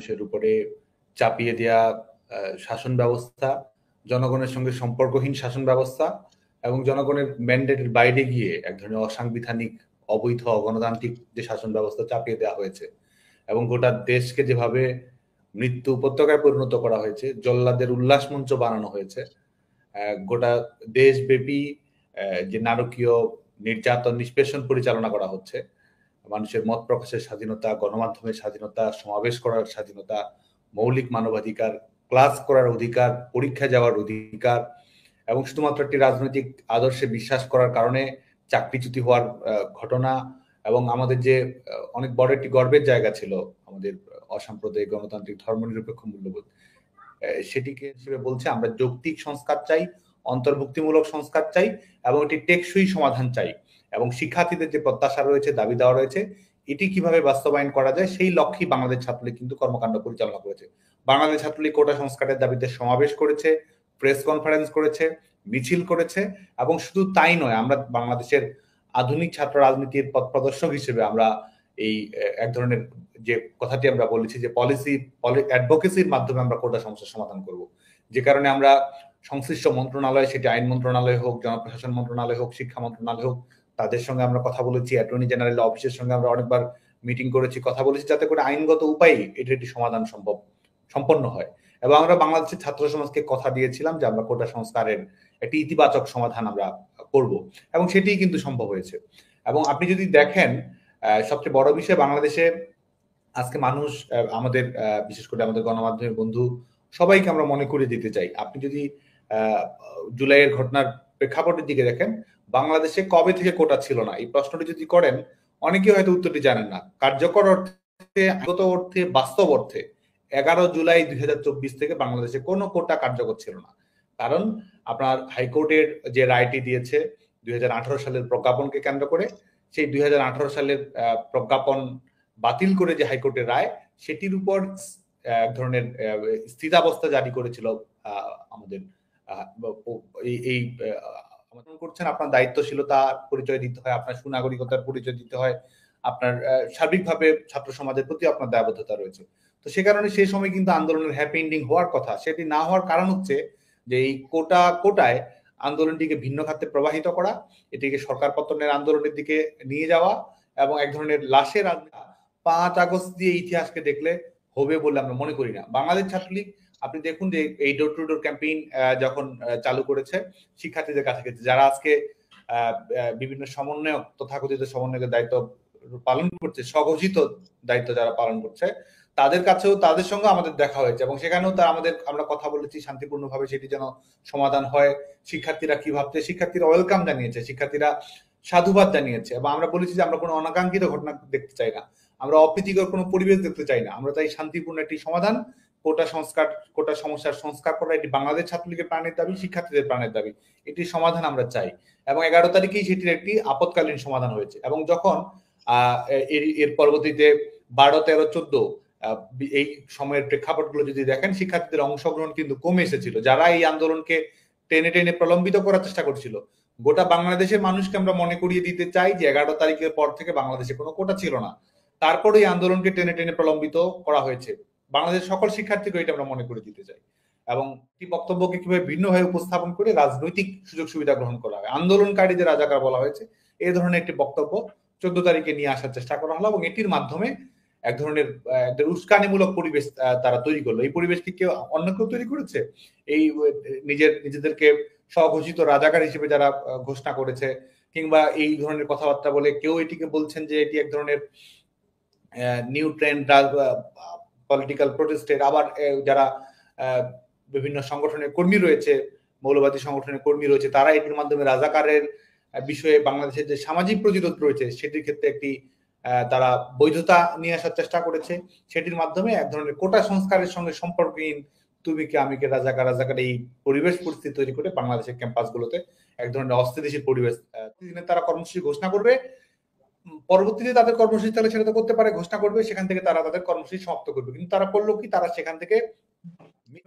মানুষের উপরে চাপিয়ে দেয়া শাসন ব্যবস্থা, জনগণের সঙ্গে সম্পর্কহীন শাসন ব্যবস্থা এবং জনগণের ম্যান্ডেটের বাইরে গিয়ে এক ধরনের অসাংবিধানিক, অবৈধ, অগণতান্ত্রিক যে শাসন ব্যবস্থা চাপিয়ে দেওয়া হয়েছে এবং গোটা দেশকে যেভাবে মৃত্যু উপত্যকায় পরিণত করা হয়েছে, জল্লাদের উল্লাস মঞ্চ বানানো হয়েছে, গোটা দেশব্যাপী যে নারকীয় নির্যাতন, নিষ্পেষণ পরিচালনা করা হচ্ছে, মানুষের মত প্রকাশের স্বাধীনতা, গণমাধ্যমের স্বাধীনতা, সমাবেশ করার স্বাধীনতা, মৌলিক মানবাধিকার, ক্লাস করার অধিকার, পরীক্ষা যাওয়ার অধিকার এবং শুধুমাত্র একটি রাজনৈতিক আদর্শে বিশ্বাস করার কারণে চাকরিচ্যুতি হওয়ার ঘটনা এবং আমাদের যে অনেক বড় একটি গর্বের জায়গা ছিল আমাদের অসাম্প্রদায়িক গণতান্ত্রিক ধর্মনিরপেক্ষ মূল্যবোধ, সেটিকে হিসেবে বলছে আমরা যৌক্তিক সংস্কার চাই, অন্তর্ভুক্তিমূলক সংস্কার চাই এবং একটি টেকসই সমাধান চাই এবং শিক্ষার্থীদের যে প্রত্যাশা রয়েছে, দাবি দেওয়া রয়েছে, এটি কিভাবে বাস্তবায়ন করা যায় সেই লক্ষ্যেই বাংলাদেশ ছাত্রলীগ কিন্তু কর্মকাণ্ড পরিচালনা করেছে। বাংলাদেশ ছাত্রলীগ কোটা সংস্কারের দাবিতে সমাবেশ করেছে, প্রেস কনফারেন্স করেছে, মিছিল করেছে এবং শুধু তাই নয়, আমরা বাংলাদেশের আধুনিক ছাত্র রাজনীতির পথ প্রদর্শক হিসেবে আমরা এই এক ধরনের যে কথাটি আমরা বলেছি যে পলিসি অ্যাডভোকেসির মাধ্যমে আমরা কোটা সমস্যার সমাধান করব, যে কারণে আমরা সংশ্লিষ্ট মন্ত্রণালয়, সেটি আইন মন্ত্রণালয় হোক, জনপ্রশাসন মন্ত্রণালয় হোক, শিক্ষা মন্ত্রণালয় হোক, তাদের সঙ্গে আমরা কথা বলেছি, অ্যাটর্নি জেনারেল অফিসের সঙ্গে আমরা অনেকবার মিটিং করেছি, কথা বলেছি, যাতে করে আইনগত উপায়ে এটির একটি সমাধান সম্পন্ন হয়। এবং আমরা বাংলাদেশের ছাত্র সমাজকে কথা দিয়েছিলাম যে আমরা কোটা সংস্কারের একটি ইতিবাচক সমাধান আমরা করব এবং সেটিই কিন্তু সম্ভব হয়েছে। এবং আপনি যদি দেখেন, সবচেয়ে বড় বিষয়, বাংলাদেশে আজকে মানুষ, আমাদের বিশেষ করে আমাদের গণমাধ্যমের বন্ধু সবাইকে আমরা মনে করিয়ে দিতে চাই, আপনি যদি জুলাইয়ের ঘটনার প্রেক্ষাপটের দিকে দেখেন, বাংলাদেশে কবে থেকে কোটা ছিল না, এই প্রশ্নটি যদি করেন, অনেকে হয়তো উত্তরটি জানেন না। কার্যকর অর্থে, আগত অর্থে, বাস্তব অর্থে 11 জুলাই 2024 থেকে বাংলাদেশে কোনো কোটা কার্যকর ছিল না। কারণ আপনার হাইকোর্টের যে রায়টি দিয়েছে 2018 সালের প্রজ্ঞাপনকে কেন্দ্র করে, সেই 2018 সালের প্রজ্ঞাপন বাতিল করে যে হাইকোর্টের রায়, সেটির উপর এক ধরনের স্থিতাবস্থা জারি করেছিল আমাদের এই করছেন, আপনার দায়িত্বশীলতার পরিচয় দিতে হয়, আপনার সুনাগরিকতার পরিচয় দিতে হয়, আপনার সার্বিকভাবে ছাত্র সমাজের প্রতি আপনার দায়বদ্ধতা রয়েছে। তো সে কারণে সেই সময় কিন্তু আন্দোলনের হ্যাপি এন্ডিং হওয়ার কথা, সেটি না হওয়ার কারণ হচ্ছে যে এই কোটায় আন্দোলনটিকে ভিন্ন খাতে প্রবাহিত করা, এটিকে সরকার পতনের আন্দোলনের দিকে নিয়ে যাওয়া এবং এক ধরনের লাশের 5 আগস্ট দিয়ে ইতিহাসকে দেখলে হবে বলে আমরা মনে করি না। বাংলাদেশ ছাত্রলীগ, আপনি দেখুন যে এই ডোর টু ডোর ক্যাম্পেইন যখন চালু করেছে শিক্ষার্থীদের কাছে, যারা আজকে বিভিন্ন সমন্বয়ক, তথাকথিত সমন্বয়কের দায়িত্ব পালন করছে, স্বঘোষিত দায়িত্ব যারা পালন করছে, তাদের কাছেও, তাদের সঙ্গে আমাদের দেখা হয়েছে এবং সেখানেও আমরা কথা বলেছি শান্তিপূর্ণভাবে সেটি যেন সমাধান হয়। শিক্ষার্থীরা কি ভাবছে, শিক্ষার্থীরা ওয়েলকাম জানিয়েছে, শিক্ষার্থীরা সাধুবাদ জানিয়েছে এবং আমরা বলেছি যে আমরা কোনো অনাকাঙ্ক্ষিত ঘটনা দেখতে চাই না, আমরা অপ্রীতিকর কোনো পরিবেশ দেখতে চাই না, আমরা চাই শান্তিপূর্ণ একটি সমাধান। কোটা সমস্যার সংস্কার করা এটি বাংলাদেশ ছাত্রলীগের প্রাণের দাবি, শিক্ষার্থীদের প্রাণের দাবি, এটির সমাধান আমরা চাই এবং 11 তারিখেই সেটির একটি আপৎকালীন সমাধান হয়েছে। এবং যখন এর পরবর্তীতে 12, 13, 14 এই সময়ের প্রেক্ষাপটগুলো যদি দেখেন, শিক্ষার্থীদের অংশগ্রহণ কিন্তু কমে এসেছিল। যারা এই আন্দোলনকে টেনে টেনে প্রলম্বিত করার চেষ্টা করছিল, গোটা বাংলাদেশের মানুষকে আমরা মনে করিয়ে দিতে চাই যে 11 তারিখের পর থেকে বাংলাদেশে কোনো কোটা ছিল না, তারপরে এই আন্দোলনকে টেনে টেনে প্রলম্বিত করা হয়েছে। বাংলাদেশ সকল শিক্ষার্থীকে এটা আমরা মনে করে দিতে চাই এবং এই বক্তব্যকে কিভাবে ভিন্নভাবে উপস্থাপন করে রাজনৈতিক সুযোগ সুবিধা গ্রহণ করা হয়, আন্দোলনকারীদের রাজাকার বলা হয়েছে, এই ধরনের একটি বক্তব্য 14 তারিখে নিয়ে আসার চেষ্টা করা হলো এবং এটির মাধ্যমে এক ধরনের উস্কানিমূলক পরিবেশ তারা তৈরি করলো। এই পরিবেশকে কেউ অন্য কেউ তৈরি করেছে? এই নিজেদেরকে স্বঘোষিত রাজাকার হিসেবে যারা ঘোষণা করেছে কিংবা এই ধরনের কথাবার্তা বলে কেউ এটিকে বলছেন যে এটি এক ধরনের নিউ ট্রেন্ড পলিটিক্যাল প্রোটেস্টের, আবার যারা বিভিন্ন সংগঠনের কর্মী রয়েছে, মৌলবাদী সংগঠনের কর্মী রয়েছে, তারা এটির মাধ্যমে রাজাকারের বিষয়ে বাংলাদেশের যে সামাজিক প্রতিরোধ রয়েছে সেটির ক্ষেত্রে একটি তারা বৈধতা নিয়ে আসার চেষ্টা করেছে। সেটির মাধ্যমে এক ধরনের কোটা সংস্কারের সঙ্গে সম্পর্কহীন তুমি কে আমি কে রাজাকার এই পরিবেশ পরিস্থিতি তৈরি করে বাংলাদেশের ক্যাম্পাসগুলোতে এক ধরনের অস্থিতিশীল পরিবেশ, দিনে তারা কর্মসূচি ঘোষণা করবে, পরবর্তীতে তাদের কর্মসূচি তাহলে সেটা তো করতে পারে, ঘোষণা করবে, সেখান থেকে তারা তাদের কর্মসূচি সমাপ্ত করবে। কিন্তু তারা করলো কি, তারা সেখান থেকে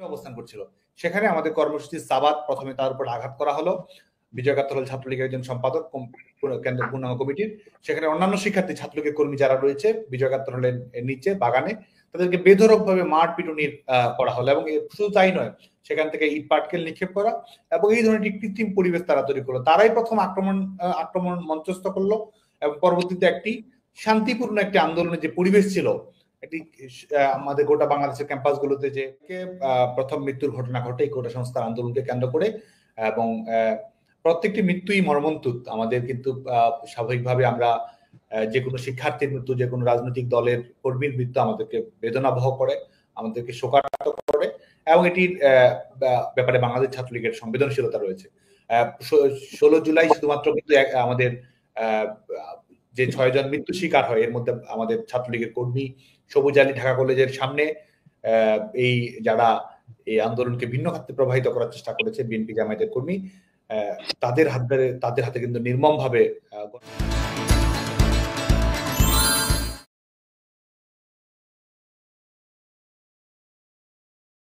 অবস্থান করছিল। সেখানে আমাদের কর্মসূচির সাবাত প্রথমে তার উপর আঘাত করা হলো। বিজয় গাত্তাল ছাত্রলীগের একজন সম্পাদক কেন্দ্রের পূর্ণাঙ্গ কমিটির, সেখানে অন্যান্য শিক্ষার্থী ছাত্রলীগের কর্মী যারা রয়েছে বিজয় গাত্তালের নিচে বাগানে, তাদেরকে বেধড়কভাবে মার পিটুনি করা হলো, এবং শুধু তাই নয়, সেখান থেকে ইট পাটকেল নিক্ষেপ করা এবং এই ধরনের একটি কৃত্রিম পরিবেশ তারা তৈরি করলো। তারাই প্রথম আক্রমণ মঞ্চস্থ করলো, এবং পরবর্তীতে একটি শান্তিপূর্ণ একটি আন্দোলনের যে পরিবেশ ছিল, একটি আমাদের গোটা বাংলাদেশের ক্যাম্পাসগুলোতে যে প্রথম মৃত্যুর ঘটনা ঘটে এই কোটা সংস্কার আন্দোলনকে কেন্দ্র করে, এবং প্রত্যেকটি মৃত্যুই মর্মন্তুদ। আমাদের কিন্তু স্বাভাবিকভাবে আমরা যে কোনো শিক্ষার্থীর মৃত্যু, যে কোনো রাজনৈতিক দলের কর্মীর মৃত্যু আমাদেরকে বেদনাবহ করে, আমাদেরকে শোকাহত করে, এবং এটির ব্যাপারে বাংলাদেশ ছাত্রলীগের সংবেদনশীলতা রয়েছে। 16 জুলাই শুধুমাত্র কিন্তু আমাদের যে 6 জন মৃত্যু শিকার হয়, এর মধ্যে আমাদের ছাত্রলীগের কর্মী সবুজ আলী ঢাকা কলেজের সামনে এই যারা এই আন্দোলনকে ভিন্ন খাতে প্রবাহিত করার চেষ্টা করেছে, বিএনপি জামায়াতের কর্মী, তাদের হাতে কিন্তু নির্মমভাবে